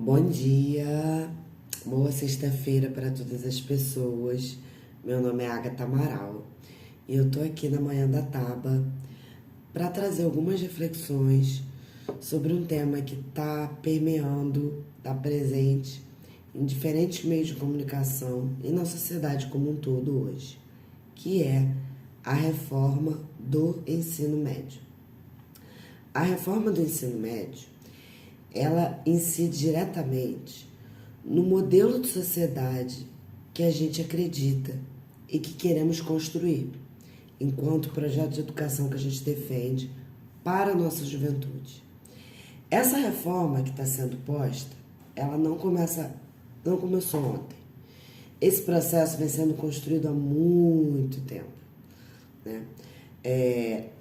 Bom dia, boa sexta-feira para todas as pessoas. Meu nome é Agatha Amaral e eu tô aqui na Manhã da Taba para trazer algumas reflexões sobre um tema que está permeando, está presente em diferentes meios de comunicação e na sociedade como um todo hoje, que é a reforma do ensino médio. A reforma do ensino médio ela incide diretamente no modelo de sociedade que a gente acredita e que queremos construir, enquanto projeto de educação que a gente defende para a nossa juventude. Essa reforma que está sendo posta, ela não começou ontem. Esse processo vem sendo construído há muito tempo, né?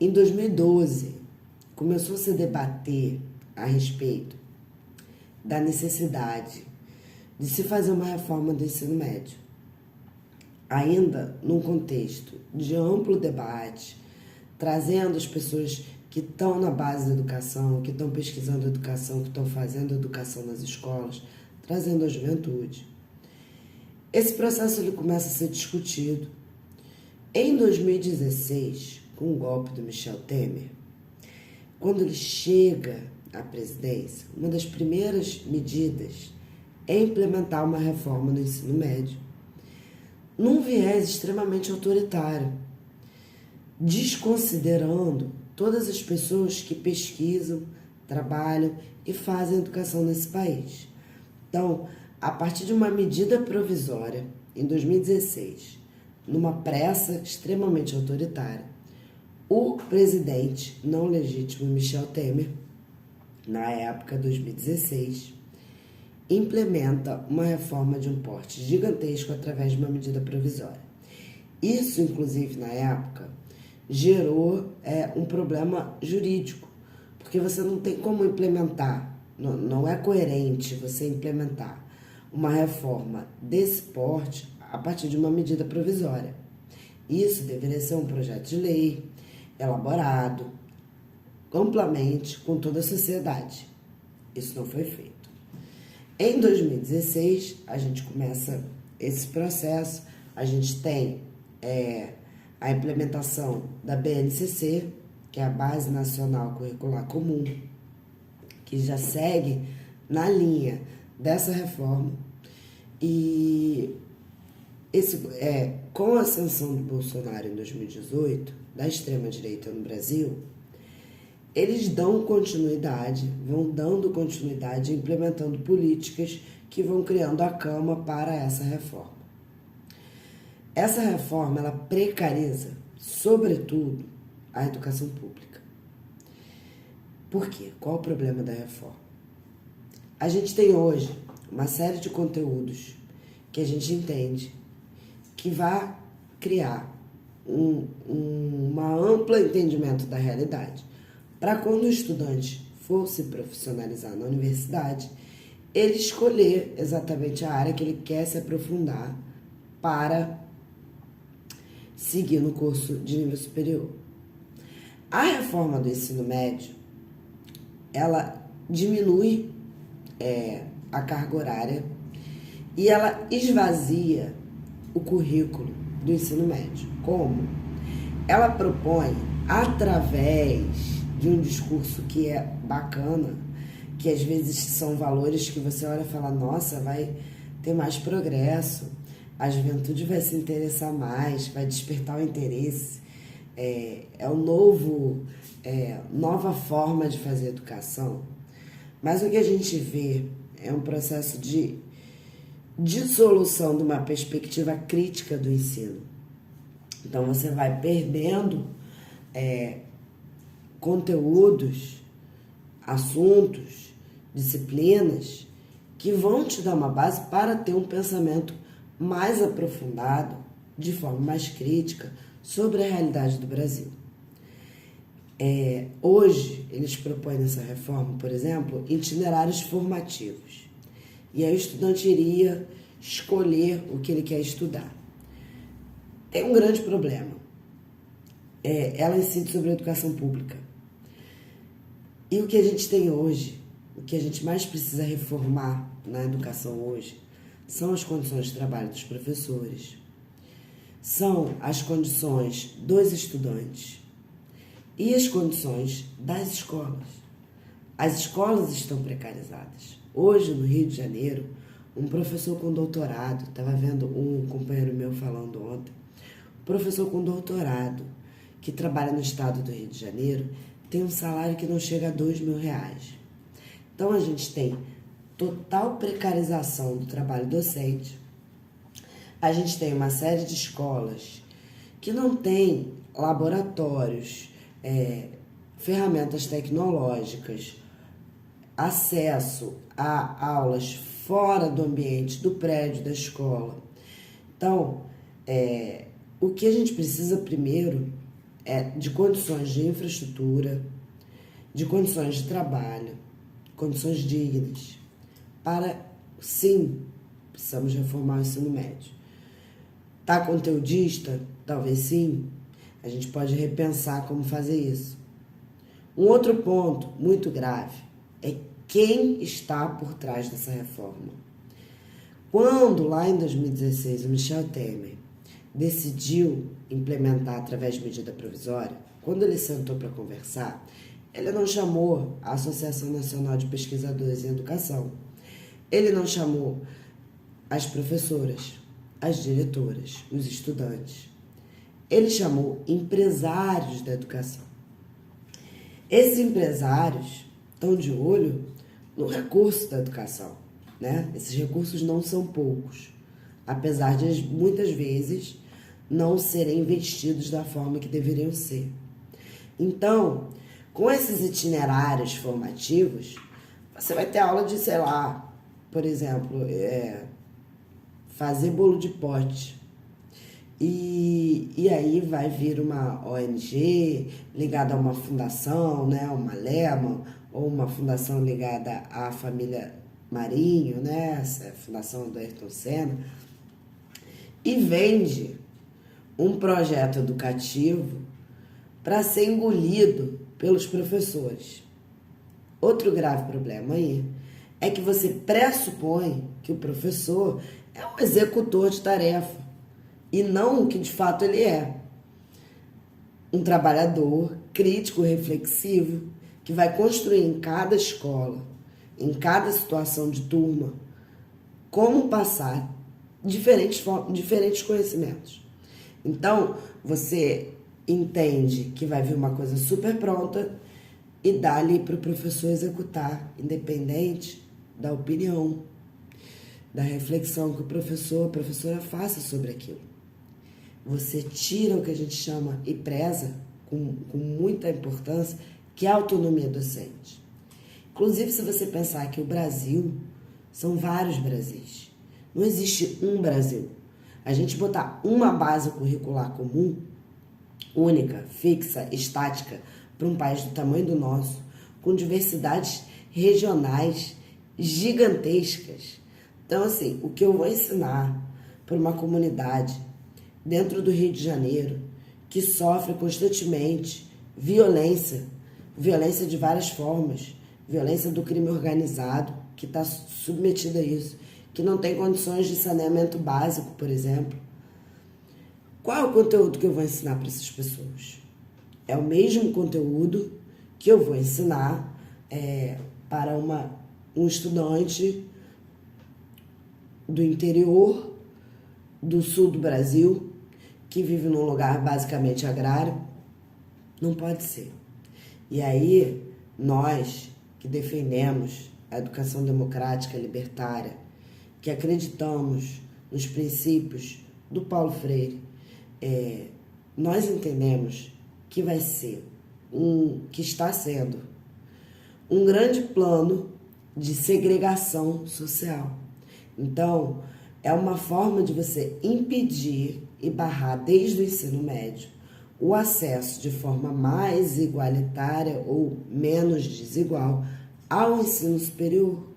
Em 2012, começou a se debater a respeito da necessidade de se fazer uma reforma do ensino médio, ainda num contexto de amplo debate, trazendo as pessoas que estão na base da educação, que estão pesquisando educação, que estão fazendo educação nas escolas, trazendo a juventude. Esse processo ele começa a ser discutido. Em 2016, com o golpe do Michel Temer, quando ele chega à presidência, uma das primeiras medidas é implementar uma reforma no ensino médio, num viés extremamente autoritário, desconsiderando todas as pessoas que pesquisam, trabalham e fazem educação nesse país. Então, a partir de uma medida provisória, em 2016, numa pressa extremamente autoritária, o presidente não legítimo Michel Temer, na época 2016, implementa uma reforma de um porte gigantesco através de uma medida provisória. Isso, inclusive, na época, gerou um problema jurídico, porque você não tem como implementar, não é coerente você implementar uma reforma desse porte a partir de uma medida provisória. Isso deveria ser um projeto de lei, elaborado amplamente com toda a sociedade. Isso não foi feito. Em 2016, a gente começa esse processo, a gente tem a implementação da BNCC, que é a Base Nacional Curricular Comum, que já segue na linha dessa reforma, e com a ascensão do Bolsonaro em 2018, da extrema-direita no Brasil, eles vão dando continuidade, implementando políticas que vão criando a cama para essa reforma. Essa reforma, ela precariza, sobretudo, a educação pública. Por quê? Qual o problema da reforma? A gente tem hoje uma série de conteúdos que a gente entende que vai criar um amplo entendimento da realidade, para quando o estudante for se profissionalizar na universidade, ele escolher exatamente a área que ele quer se aprofundar para seguir no curso de nível superior. A reforma do ensino médio, ela diminui a carga horária e ela esvazia o currículo do ensino médio. Como? Ela propõe, através de um discurso que é bacana, que às vezes são valores que você olha e fala, nossa, vai ter mais progresso, a juventude vai se interessar mais, vai despertar o interesse, nova forma de fazer educação. Mas o que a gente vê é um processo de dissolução de uma perspectiva crítica do ensino. Então você vai perdendo conteúdos, assuntos, disciplinas que vão te dar uma base para ter um pensamento mais aprofundado, de forma mais crítica, sobre a realidade do Brasil. Hoje, eles propõem nessa reforma, por exemplo, itinerários formativos. E aí o estudante iria escolher o que ele quer estudar. Tem um grande problema. Ela incide sobre a educação pública. E o que a gente tem hoje o que a gente mais precisa reformar na educação hoje são as condições de trabalho dos professores, são as condições dos estudantes e as condições das escolas. As escolas estão precarizadas. Hoje, no Rio de Janeiro, um professor com doutorado, estava vendo um companheiro meu falando ontem, um professor com doutorado que trabalha no estado do Rio de Janeiro tem um salário que não chega a R$2.000. Então, a gente tem total precarização do trabalho docente. A gente tem uma série de escolas que não tem laboratórios, ferramentas tecnológicas, acesso a aulas fora do ambiente, do prédio da escola. Então, o que a gente precisa primeiro é de condições de infraestrutura, de condições de trabalho, condições dignas. Sim, precisamos reformar o ensino médio. Tá conteudista? Talvez sim. A gente pode repensar como fazer isso. Um outro ponto muito grave é quem está por trás dessa reforma. Quando, lá em 2016, o Michel Temer decidiu implementar através de medida provisória, quando ele sentou para conversar, ele não chamou a Associação Nacional de Pesquisadores em Educação, ele não chamou as professoras, as diretoras, os estudantes. Ele chamou empresários da educação. Esses empresários estão de olho no recurso da educação, né? Esses recursos não são poucos, apesar de muitas vezes não serem investidos da forma que deveriam ser. Então, com esses itinerários formativos, você vai ter aula de, sei lá, por exemplo, fazer bolo de pote. E aí vai vir uma ONG ligada a uma fundação, né, uma Lehman, ou uma fundação ligada à família Marinho, né, essa fundação do Ayrton Senna, e vende um projeto educativo para ser engolido pelos professores. Outro grave problema aí é que você pressupõe que o professor é um executor de tarefa e não o que de fato ele é. Um trabalhador crítico, reflexivo, que vai construir em cada escola, em cada situação de turma, como passar diferentes conhecimentos. Então, você entende que vai vir uma coisa super pronta e dá ali para o professor executar, independente da opinião, da reflexão que o professor, a professora faça sobre aquilo. Você tira o que a gente chama e preza com muita importância, que é a autonomia docente. Inclusive, se você pensar que o Brasil são vários Brasis, não existe um Brasil. A gente botar uma base curricular comum, única, fixa, estática, para um país do tamanho do nosso, com diversidades regionais gigantescas. Então, assim, o que eu vou ensinar para uma comunidade dentro do Rio de Janeiro que sofre constantemente violência de várias formas, violência do crime organizado, que está submetida a isso, que não tem condições de saneamento básico, por exemplo. Qual é o conteúdo que eu vou ensinar para essas pessoas? É o mesmo conteúdo que eu vou ensinar para um estudante do interior, do sul do Brasil, que vive num lugar basicamente agrário. Não pode ser. E aí, nós que defendemos a educação democrática libertária, que acreditamos nos princípios do Paulo Freire, nós entendemos que vai ser que está sendo um grande plano de segregação social. Então, é uma forma de você impedir e barrar desde o ensino médio o acesso de forma mais igualitária ou menos desigual ao ensino superior.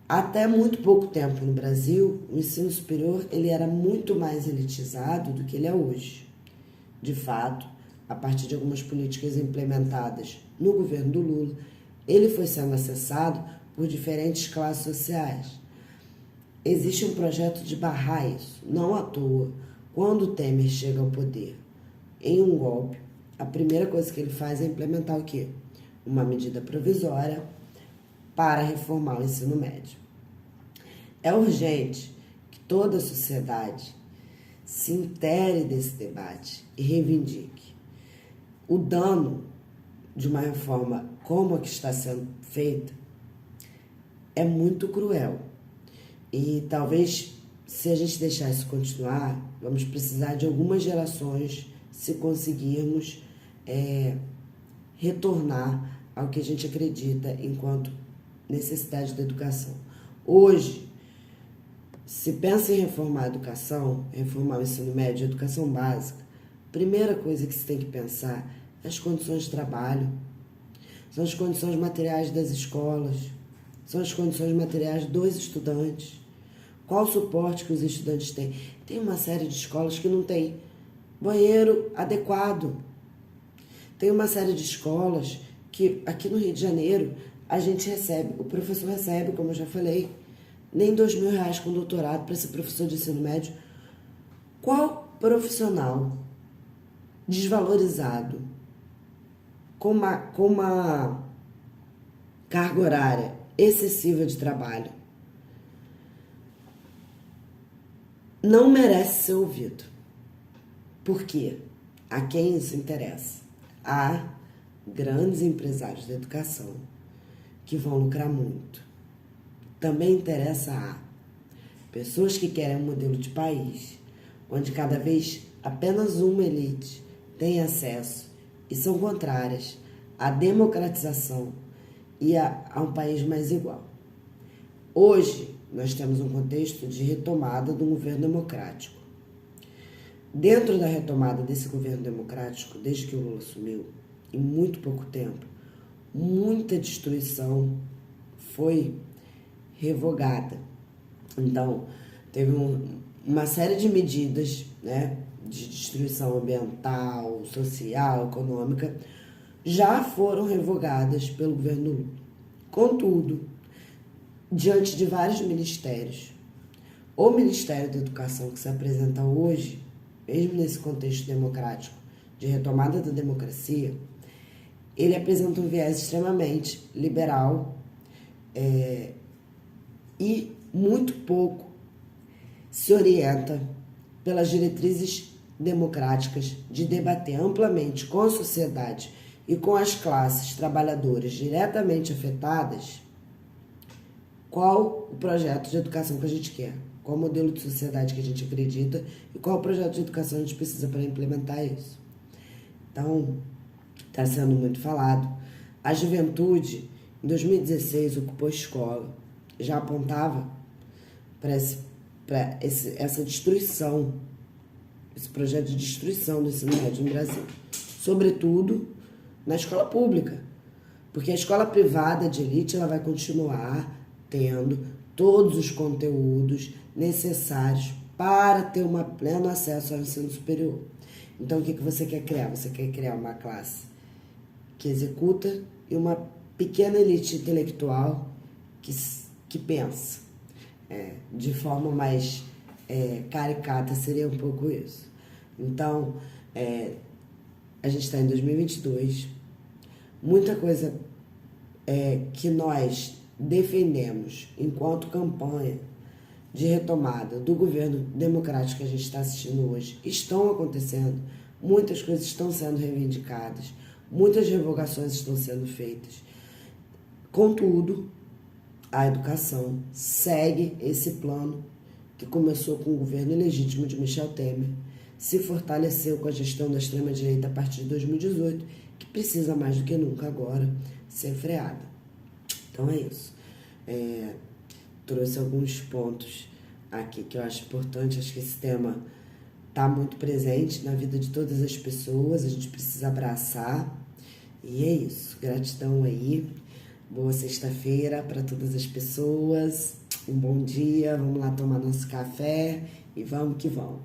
Até muito pouco tempo no Brasil, o ensino superior ele era muito mais elitizado do que ele é hoje. De fato, a partir de algumas políticas implementadas no governo do Lula, ele foi sendo acessado por diferentes classes sociais. Existe um projeto de barrar isso. Não à toa, quando o Temer chega ao poder em um golpe, a primeira coisa que ele faz é implementar o quê? Uma medida provisória para reformar o ensino médio. É urgente que toda a sociedade se intere desse debate e reivindique. O dano de uma reforma como a que está sendo feita é muito cruel. E talvez, se a gente deixar isso continuar, vamos precisar de algumas gerações se conseguirmos retornar ao que a gente acredita enquanto necessidade da educação. Hoje, se pensa em reformar a educação, reformar o ensino médio, a educação básica, a primeira coisa que se tem que pensar é as condições de trabalho, são as condições materiais das escolas, são as condições materiais dos estudantes, qual o suporte que os estudantes têm. Tem uma série de escolas que não tem banheiro adequado. Tem uma série de escolas que aqui no Rio de Janeiro a gente recebe, o professor recebe, como eu já falei, nem R$2.000 com doutorado para ser professor de ensino médio. Qual profissional desvalorizado com uma carga horária excessiva de trabalho não merece ser ouvido? Por quê? A quem isso interessa? Há grandes empresários da educação que vão lucrar muito. Também interessa a pessoas que querem um modelo de país onde cada vez apenas uma elite tem acesso e são contrárias à democratização e a um país mais igual. Hoje, nós temos um contexto de retomada de um governo democrático. Dentro da retomada desse governo democrático, desde que o Lula assumiu, em muito pouco tempo, muita destruição foi revogada. Então, teve uma série de medidas, né, de destruição ambiental, social, econômica, já foram revogadas pelo governo Lula. Contudo, diante de vários ministérios, o Ministério da Educação que se apresenta hoje, mesmo nesse contexto democrático de retomada da democracia, ele apresenta um viés extremamente liberal e muito pouco se orienta pelas diretrizes democráticas de debater amplamente com a sociedade e com as classes trabalhadoras diretamente afetadas qual o projeto de educação que a gente quer, qual o modelo de sociedade que a gente acredita e qual o projeto de educação a gente precisa para implementar isso. Então, está sendo muito falado. A juventude, em 2016, ocupou a escola, já apontava para essa destruição, esse projeto de destruição do ensino médio no Brasil, sobretudo na escola pública, porque a escola privada de elite ela vai continuar tendo todos os conteúdos necessários para ter um pleno acesso ao ensino superior. Então, o que você quer criar? Você quer criar uma classe que executa e uma pequena elite intelectual que pensa. De forma mais caricata, seria um pouco isso. Então, a gente está em 2022, muita coisa que nós defendemos enquanto campanha de retomada do governo democrático que a gente está assistindo hoje estão acontecendo, muitas coisas estão sendo reivindicadas, muitas revogações estão sendo feitas. Contudo, a educação segue esse plano que começou com o governo ilegítimo de Michel Temer, se fortaleceu com a gestão da extrema-direita a partir de 2018, que precisa mais do que nunca agora ser freada. Então é isso. Trouxe alguns pontos aqui que eu acho importante. Acho que esse tema está muito presente na vida de todas as pessoas. A gente precisa abraçar. E é isso. Gratidão aí. Boa sexta-feira para todas as pessoas. Um bom dia. Vamos lá tomar nosso café e vamos que vamos.